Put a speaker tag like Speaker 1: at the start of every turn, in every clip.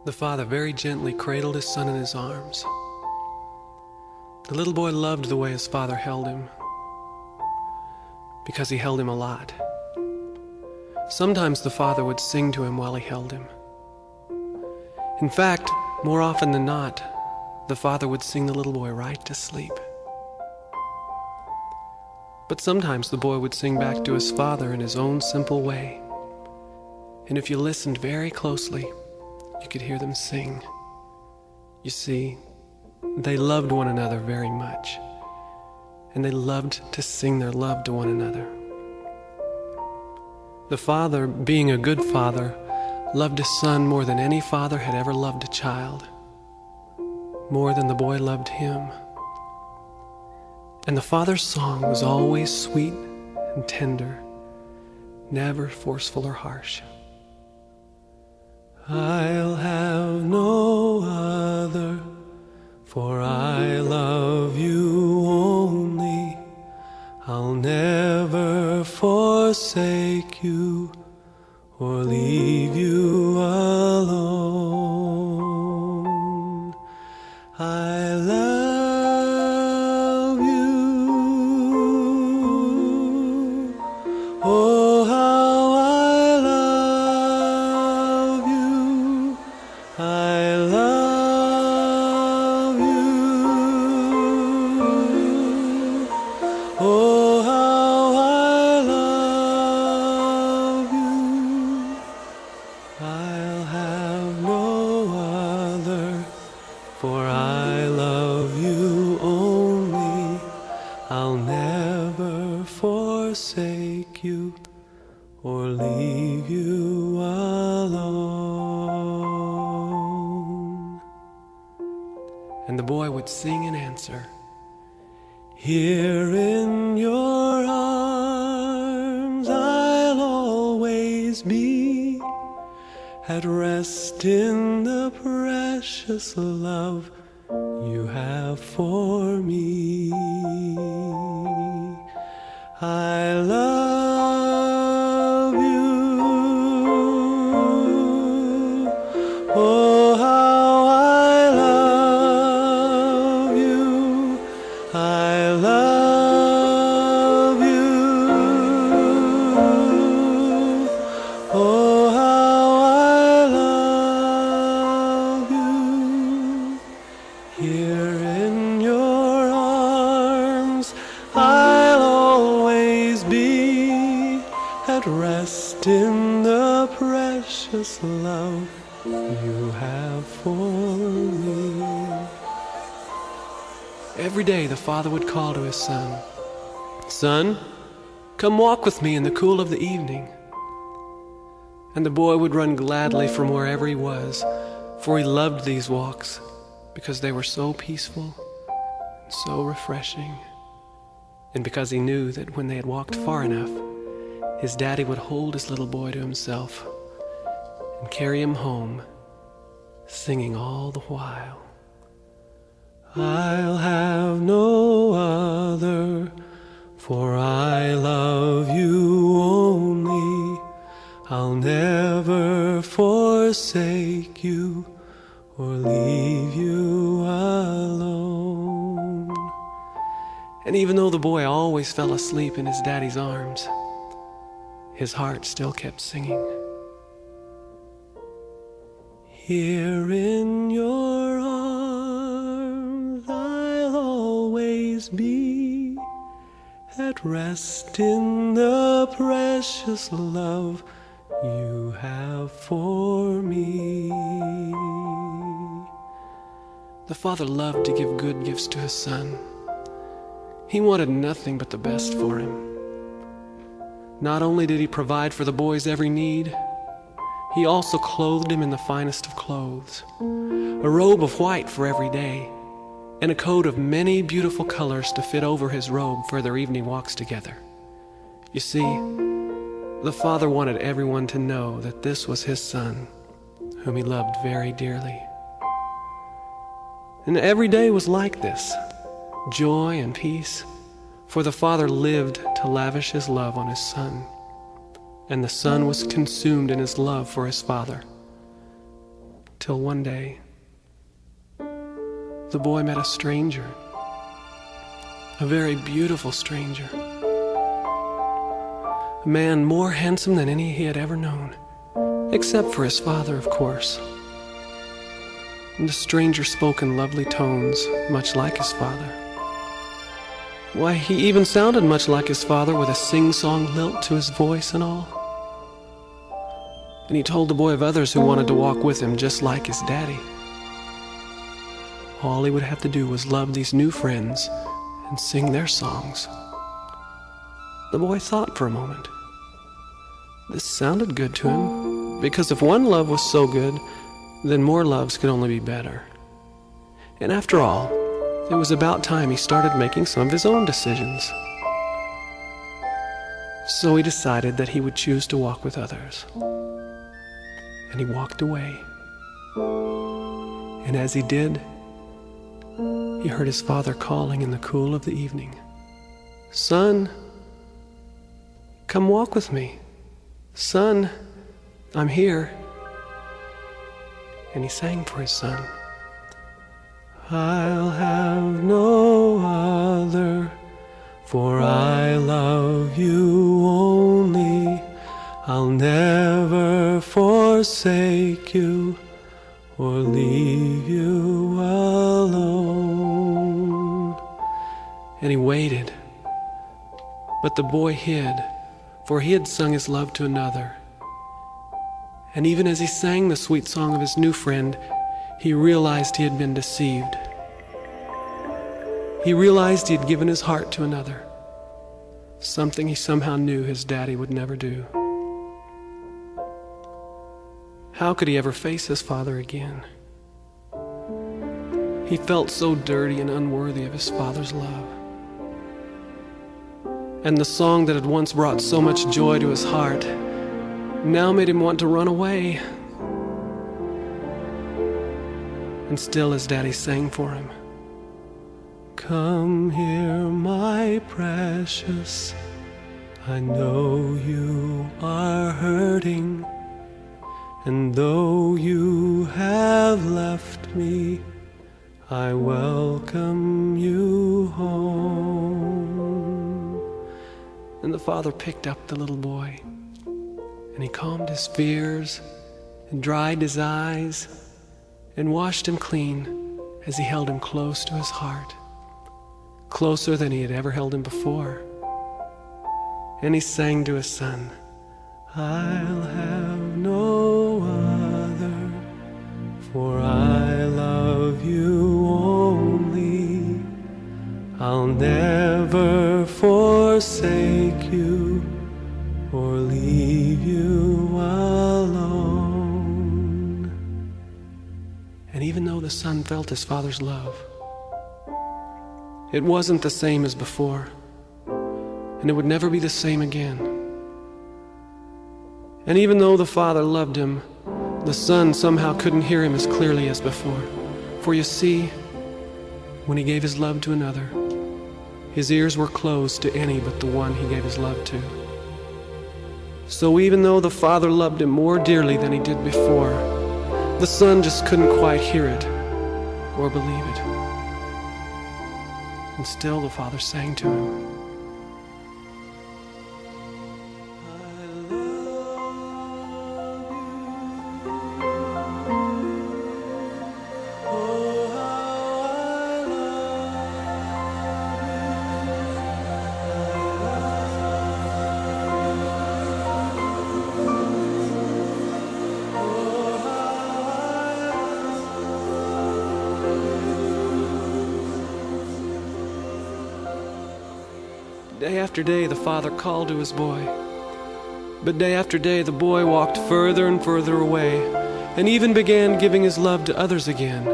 Speaker 1: The father very gently cradled his son in his arms. The little boy loved the way his father held him, because he held him a lot. Sometimes the father would sing to him while he held him. In fact, more often than not, the father would sing the little boy right to sleep. But sometimes the boy would sing back to his father in his own simple way. And if you listened very closely, you could hear them sing. You see, they loved one another very much, and they loved to sing their love to one another. The father, being a good father, loved his son more than any father had ever loved a child, more than the boy loved him. And the father's song was always sweet and tender, never forceful or harsh. I'll have no other, for I love you only. I'll never forsake you or leave you alone. I love you. Oh, how I love you. I love you. Oh, how I love you. I'll have no other, for I love you only. I'll never forsake you or leave you alone. And the boy would sing in answer, here in your arms I'll always be, at rest in the precious love you have for me. I love you. Oh, how I love you. I love you. Oh, how I love you. Here in your arms I'll always be, at rest in the precious love you have for me. Every day the father would call to his son, son, come walk with me in the cool of the evening. And the boy would run gladly from wherever he was, for he loved these walks because they were so peaceful and so refreshing, and because he knew that when they had walked far enough, his daddy would hold his little boy to himself and carry him home, singing all the while. I'll have no other, for I love you only. I'll never forsake you or leave you alone. And even though the boy always fell asleep in his daddy's arms, his heart still kept singing. Here in your arms I'll always be, at rest in the precious love you have for me. The father loved to give good gifts to his son. He wanted nothing but the best for him. Not only did he provide for the boy's every need, he also clothed him in the finest of clothes, a robe of white for every day, and a coat of many beautiful colors to fit over his robe for their evening walks together. You see, the father wanted everyone to know that this was his son, whom he loved very dearly. And every day was like this, joy and peace, for the father lived to lavish his love on his son, and the son was consumed in his love for his father, till one day the boy met a stranger, a very beautiful stranger, a man more handsome than any he had ever known, except for his father, of course. And the stranger spoke in lovely tones, much like his father. Why, he even sounded much like his father, with a sing-song lilt to his voice and all. And he told the boy of others who wanted to walk with him just like his daddy. All he would have to do was love these new friends and sing their songs. The boy thought for a moment. This sounded good to him, because if one love was so good, then more loves could only be better. And after all, it was about time he started making some of his own decisions. So he decided that he would choose to walk with others. And he walked away. And as he did, he heard his father calling in the cool of the evening, "Son, come walk with me. Son, I'm here." And he sang for his son. "I'll have no other, for I love you only. I'll never forsake you or leave you alone." And he waited, but the boy hid, for he had sung his love to another. And even as he sang the sweet song of his new friend, he realized he had been deceived. He realized he had given his heart to another, something he somehow knew his daddy would never do. How could he ever face his father again? He felt so dirty and unworthy of his father's love. And the song that had once brought so much joy to his heart now made him want to run away. And still his daddy sang for him, "Come here, my precious. I know you are hurting. And though you have left me, I welcome you home." And the father picked up the little boy, and he calmed his fears and dried his eyes and washed him clean as he held him close to his heart, closer than he had ever held him before. And he sang to his son, "I'll have no other, for I love you only. I'll never forsake you or leave you alone." And even though the son felt his father's love, it wasn't the same as before, and it would never be the same again. And even though the father loved him, the son somehow couldn't hear him as clearly as before. For you see, when he gave his love to another, his ears were closed to any but the one he gave his love to. So even though the father loved him more dearly than he did before, the son just couldn't quite hear it or believe it. And still the father sang to him, Day after day, the father called to his boy. But day after day, the boy walked further and further away, and even began giving his love to others again,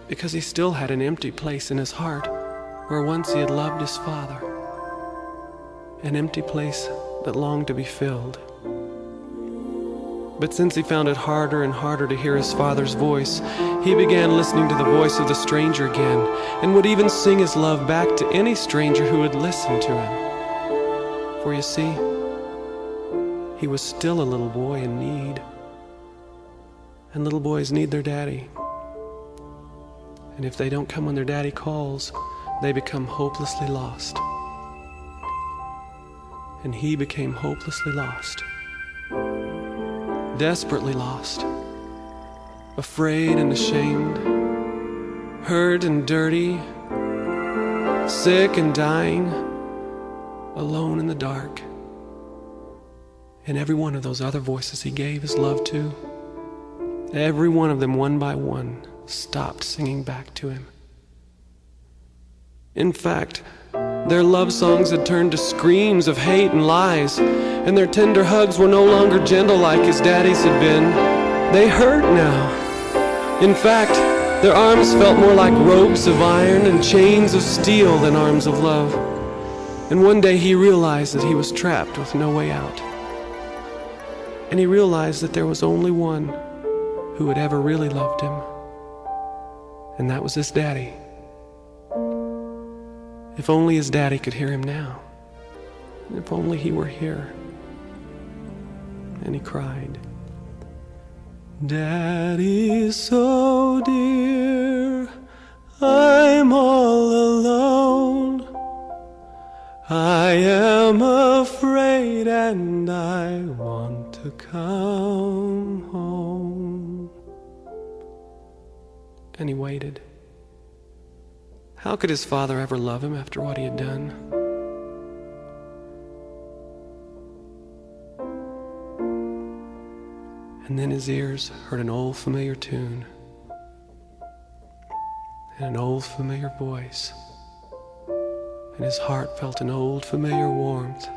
Speaker 1: because he still had an empty place in his heart where once he had loved his father, an empty place that longed to be filled. But since he found it harder and harder to hear his father's voice, he began listening to the voice of the stranger again, and would even sing his love back to any stranger who would listen to him. For you see, he was still a little boy in need. And little boys need their daddy. And if they don't come when their daddy calls, they become hopelessly lost. And he became hopelessly lost. Desperately lost. Afraid and ashamed. Hurt and dirty. Sick and dying. Alone in the dark. And every one of those other voices he gave his love to, every one of them, one by one, stopped singing back to him. In fact, their love songs had turned to screams of hate and lies, and their tender hugs were no longer gentle like his daddy's had been. They hurt now. In fact, their arms felt more like ropes of iron and chains of steel than arms of love. And one day he realized that he was trapped with no way out. And he realized that there was only one who had ever really loved him. And that was his daddy. If only his daddy could hear him now. If only he were here. And he cried, "Daddy, so dear, I'm all alone. I am afraid and I want to come home." And he waited. How could his father ever love him after what he had done? And then his ears heard an old familiar tune and an old familiar voice, and his heart felt an old familiar warmth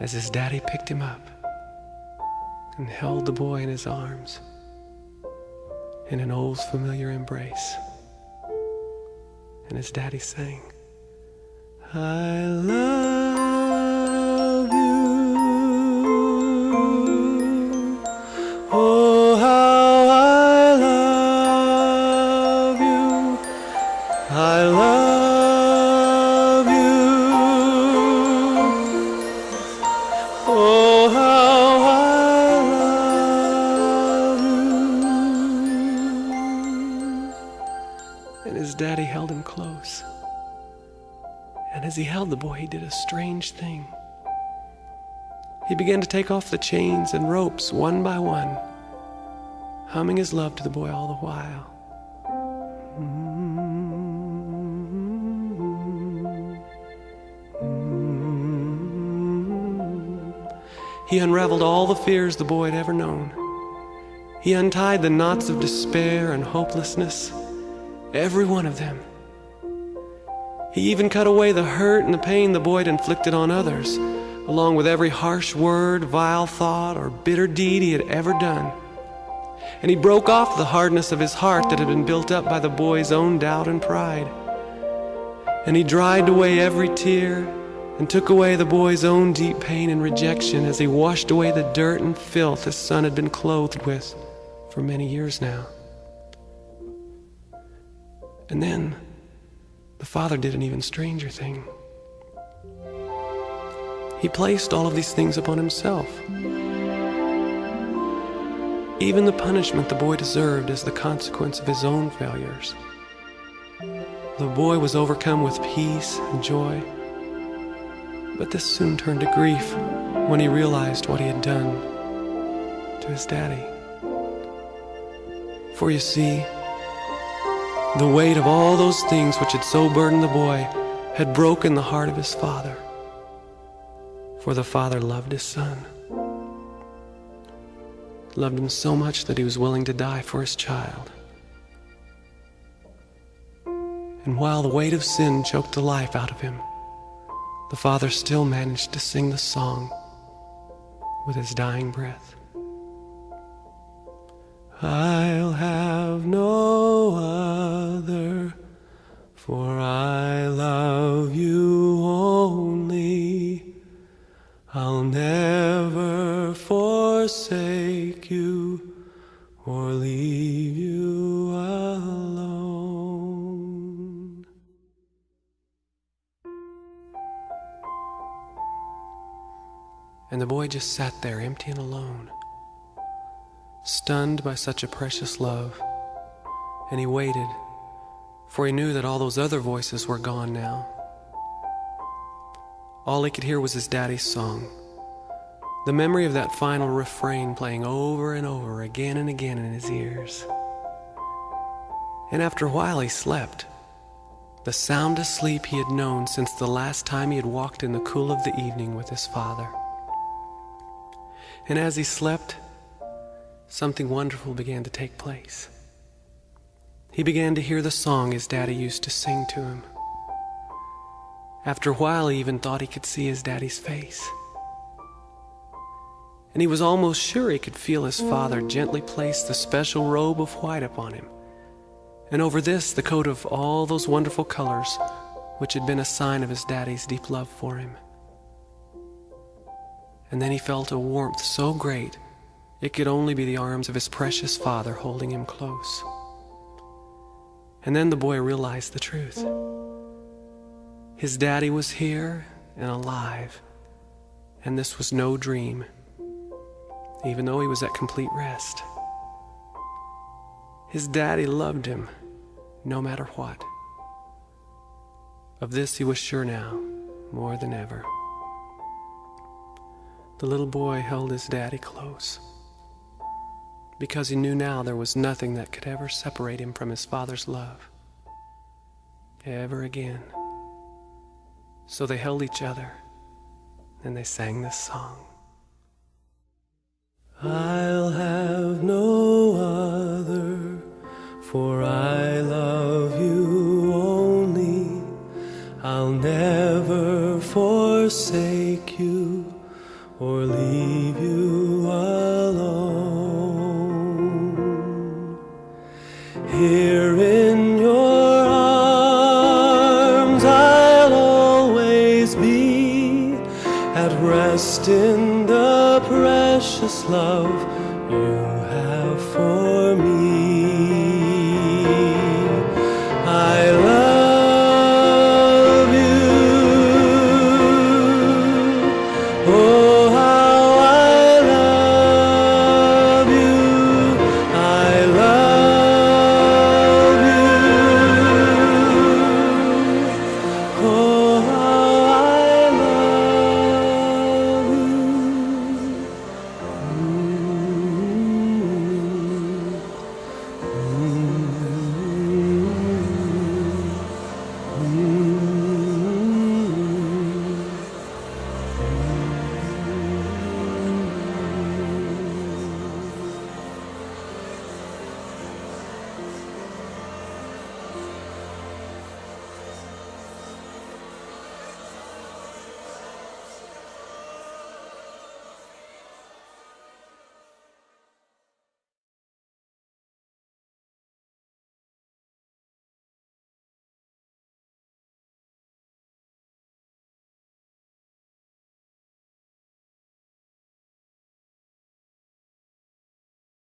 Speaker 1: as his daddy picked him up and held the boy in his arms in an old familiar embrace. And his daddy sang, "I love you. Oh, how I love you. I love you. Oh, how I love you." And his daddy held him close. And as he held the boy, he did a strange thing. He began to take off the chains and ropes one by one, humming his love to the boy all the while. He unraveled all the fears the boy had ever known. He untied the knots of despair and hopelessness, every one of them. He even cut away the hurt and the pain the boy had inflicted on others, along with every harsh word, vile thought, or bitter deed he had ever done. And he broke off the hardness of his heart that had been built up by the boy's own doubt and pride. And he dried away every tear and took away the boy's own deep pain and rejection as he washed away the dirt and filth his son had been clothed with for many years now. And then the father did an even stranger thing. He placed all of these things upon himself. Even the punishment the boy deserved as the consequence of his own failures. The boy was overcome with peace and joy, but this soon turned to grief when he realized what he had done to his daddy. For you see, the weight of all those things which had so burdened the boy had broken the heart of his father. For the father loved his son. Loved him so much that he was willing to die for his child. And while the weight of sin choked the life out of him, the father still managed to sing the song with his dying breath. I'll have no other, for I love you only. I'll never forsake you or leave you alone. And the boy just sat there empty and alone, stunned by such a precious love, and he waited, for he knew that all those other voices were gone now. All he could hear was his daddy's song, the memory of that final refrain playing over and over again and again in his ears. And after a while he slept, the soundest sleep he had known since the last time he had walked in the cool of the evening with his father. And as he slept, something wonderful began to take place. He began to hear the song his daddy used to sing to him. After a while, he even thought he could see his daddy's face. And he was almost sure he could feel his father gently place the special robe of white upon him, and over this the coat of all those wonderful colors which had been a sign of his daddy's deep love for him. And then he felt a warmth so great it could only be the arms of his precious father holding him close. And then the boy realized the truth. His daddy was here and alive, and this was no dream, even though he was at complete rest. His daddy loved him no matter what. Of this he was sure now, more than ever. The little boy held his daddy close, because he knew now there was nothing that could ever separate him from his father's love, ever again. So they held each other, and they sang this song. I'll have no other, for I love you only. I'll never forsake you or leave you alone. Here in your arms I'll always be, at rest in the precious love you have for